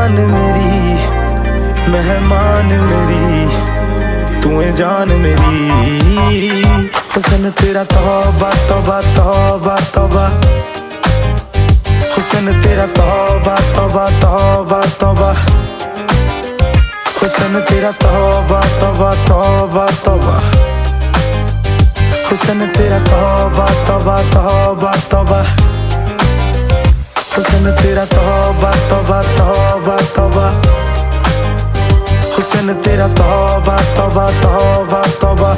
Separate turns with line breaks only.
जान मेरी, मेहमान मेरी, तू है जान मेरी। हुस्न तेरा तौबा तौबा तौबा तौबा, हुस्न तेरा तौबा तौबा तौबा तौबा, हुस्न तेरा तौबा तौबा तौबा तौबा, हुस्न तेरा तौबा तौबा तौबा तौबा, हुस्न तेरा तौबा तौबा तौबा तौबा, हुस्न तेरा तौबा तौबा तौबा तौबा।